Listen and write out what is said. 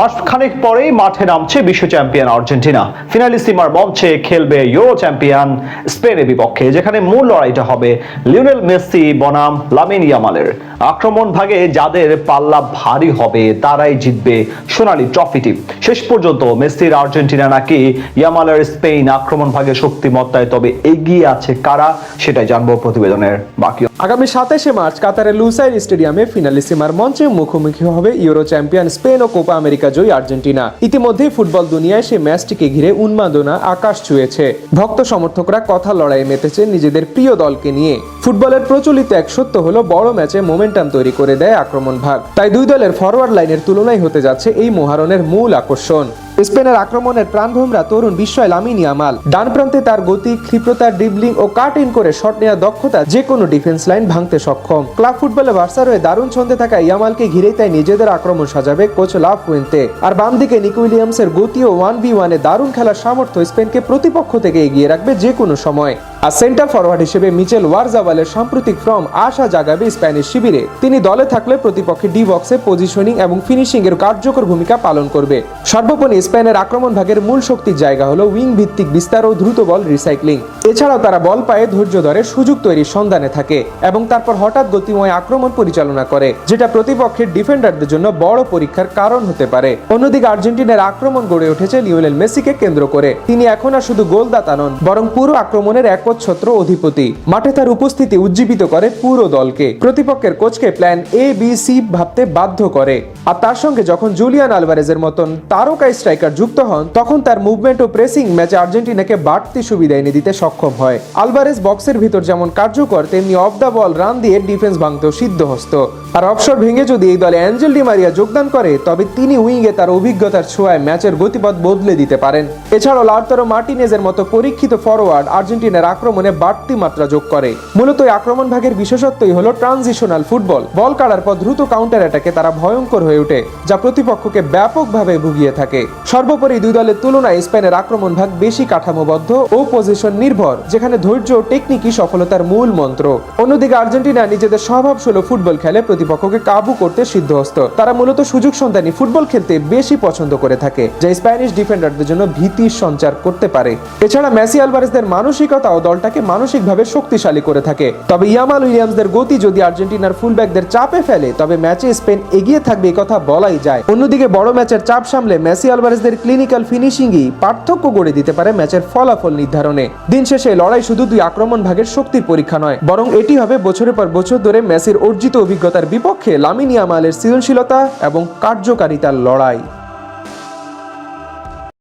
মাসখানেক পরেই মাঠে নামছে বিশ্ব চ্যাম্পিয়ন আর্জেন্টিনা। ফিনালিসিমার মঞ্চে খেলবে ইউরো চ্যাম্পিয়ন স্পেনের বিপক্ষে, যেখানে মূল লড়াইটা হবে লিওনেল মেসি বনাম লামিন ইয়ামালের। আক্রমণ ভাগে যাদের পাল্লা ভারী হবে তারাই জিতবে সোনালী ট্রফিটি। শেষ পর্যন্ত মেসির আর্জেন্টিনা নাকি ইয়ামালের স্পেন আক্রমণ ভাগে শক্তিমত্তায় তবে এগিয়ে আছে কারা, সেটাই জানবো প্রতিবেদনের বাকি। আগামী 27শে মার্চ কাতারের লুসাইল স্টেডিয়ামে ফিনালিসিমার মঞ্চে মুখোমুখি হবে ইউরো চ্যাম্পিয়ন স্পেন ও কোপা আমেরিকা জয়ী আর্জেন্টিনা। ইতিমধ্যেই ফুটবল দুনিয়ায় সেই ম্যাচটিকে ঘিরে উন্মাদনা আকাশ ছুঁয়েছে। ভক্ত সমর্থকরা কথা লড়াইয়ে মেতেছে নিজেদের প্রিয় দলকে নিয়ে। ফুটবলের প্রচলিত এক সত্য হলো বড় ম্যাচে মোমেন্টাম তৈরি করে দেয় আক্রমণ ভাগ। তাই দুই দলের ফরওয়ার্ড লাইনের তুলনায় হতে যাচ্ছে এই মহারণের মূল আকর্ষণ। স্পেনের আক্রমণের প্রাণভোমরা তরুণ বিস্ময় লামিন ইয়ামাল। ডান প্রান্তে তার গতি, ক্ষিপ্রতা, ড্রিবলিং ও কাট ইন করে শট নেওয়ার দক্ষতা যে কোনো ডিফেন্স লাইন ভাঙতে সক্ষম। ক্লাব ফুটবলে বার্সার হয়ে দারুণ ছন্দে থাকা ইয়ামালকে ঘিরেই তাই নিজেদের আক্রমণ সাজাবে কোচ লা ফুয়েন্তে। আর বাম দিকে নিকো উইলিয়ামসের গতি ও 1v1 এ দারুণ খেলার সামর্থ্য স্পেনকে প্রতিপক্ষ থেকে এগিয়ে রাখবে যে কোনো সময়। আর সেন্টার ফরওয়ার্ড হিসেবে মিচেল ওয়ারজাবালের সাম্প্রতিক ফর্ম আশা জাগাবে স্প্যানিশ শিবিরে। তিনি দলে থাকলে প্রতিপক্ষে ডি বক্সে পজিশনিং এবং ফিনিশিং এর কার্যকর ভূমিকা পালন করবে। সর্বোপরি স্পেনের আক্রমণ ভাগের মূল শক্তির জায়গা হলো উইং ভিত্তিক বিস্তার ও দ্রুত বল রিসাইক্লিং। এছাড়াও তারা বল পায়ে ধৈর্য ধরে সুযোগ তৈরির সন্ধানে থাকে এবং তারপর হঠাৎ গতিময় আক্রমণ পরিচালনা করে, যেটা প্রতিপক্ষের ডিফেন্ডারদের জন্য বড় পরীক্ষার কারণ হতে পারে। অন্যদিকে আর্জেন্টিনার আক্রমণ গড়ে উঠেছে লিওনেল মেসিকে কেন্দ্র করে। তিনি এখন আর শুধু গোলদাতা নন, বরং পুরো আক্রমণের একচ্ছত্র অধিপতি। মাঠে তার উপস্থিতি উজ্জীবিত করে পুরো দলকে। প্রতিপক্ষের কোচকে প্ল্যান এ বি সি ভাবতে বাধ্য করে। আর তার সঙ্গে যখন জুলিয়ান আলভারেজের মতন তারকা স্ট্রাইকার যুক্ত হন, তখন তার মুভমেন্ট ও প্রেসিং ম্যাচে আর্জেন্টিনাকে বাড়তি সুবিধা এনে দিতে সক্ষম হয়। আলভারেজ বক্সের ভিতর যেমন কার্যকর, তেমনি অফ দ্য বল রান দিয়ে ডিফেন্স ভাঙতেও সিদ্ধহস্ত। আর অবসর ভেঙে যদি এই দলে অ্যাঞ্জেল ডি মারিয়া যোগদান করে, তবে তিনি উইংয়ে তার অভিজ্ঞতার ছোঁয়ায় ম্যাচের গতিপথ বদলে দিতে পারেন। এছাড়াও লাউতারো মার্টিনেজের মতো পরীক্ষিত ফরওয়ার্ড আর্জেন্টিনার আক্রমণে বাড়তি মাত্রা যোগ করে। মূলত এই আক্রমণ ভাগের বিশেষত্বই হলো ট্রানজিশনাল ফুটবল। বল কাড়ার পর দ্রুত কাউন্টার অ্যাটাকে তারা ভয়ঙ্কর হয়ে ওঠে, যা প্রতিপক্ষকে ব্যাপকভাবে ভুগিয়ে থাকে। সর্বোপরি দুই দলের তুলনায় স্পেনের আক্রমণ ভাগ বেশি কাঠামোবদ্ধ ও পজিশন নির্ভর, যেখানে ধৈর্য ও টেকনিকই সফলতার মূল মন্ত্র। অন্যদিকে আর্জেন্টিনা নিজেদের স্বভাবসুলভ ফুটবল খেলে প্রতিপক্ষকে কাবু করতে সিদ্ধহস্ত। তারা মূলত সুযোগ সন্ধানী ফুটবল খেলতে বেশি পছন্দ করে থাকে, যা স্প্যানিশ ডিফেন্ডারদের জন্য ভীতির সঞ্চার করতে পারে। এছাড়া মেসি আলভারেজদের মানসিকতাও দলটাকে মানসিকভাবে শক্তিশালী করে থাকে। তবে ইয়ামাল উইলিয়ামসদের গতি যদি আর্জেন্টিনার ফুলব্যাকদের চাপে ফেলে, তবে ম্যাচে স্পেন এগিয়ে থাকবে এই কথা বলাই যায়। অন্যদিকে বড় ম্যাচের চাপ সামলে মেসি আলভারেজদের ক্লিনিক্যাল ফিনিশিংই পার্থক্য গড়ে দিতে পারে ম্যাচের ফলাফল নির্ধারণে। দিন শেষে লড়াই শুধু দুই আক্রমণ ভাগের শক্তির পরীক্ষা নয়, বরং এটি হবে বছরের পর বছর ধরে মেসির অর্জিত অভিজ্ঞতার বিপক্ষে লামিন ইয়ামালের সৃজনশীলতা এবং কার্যকারিতার লড়াই।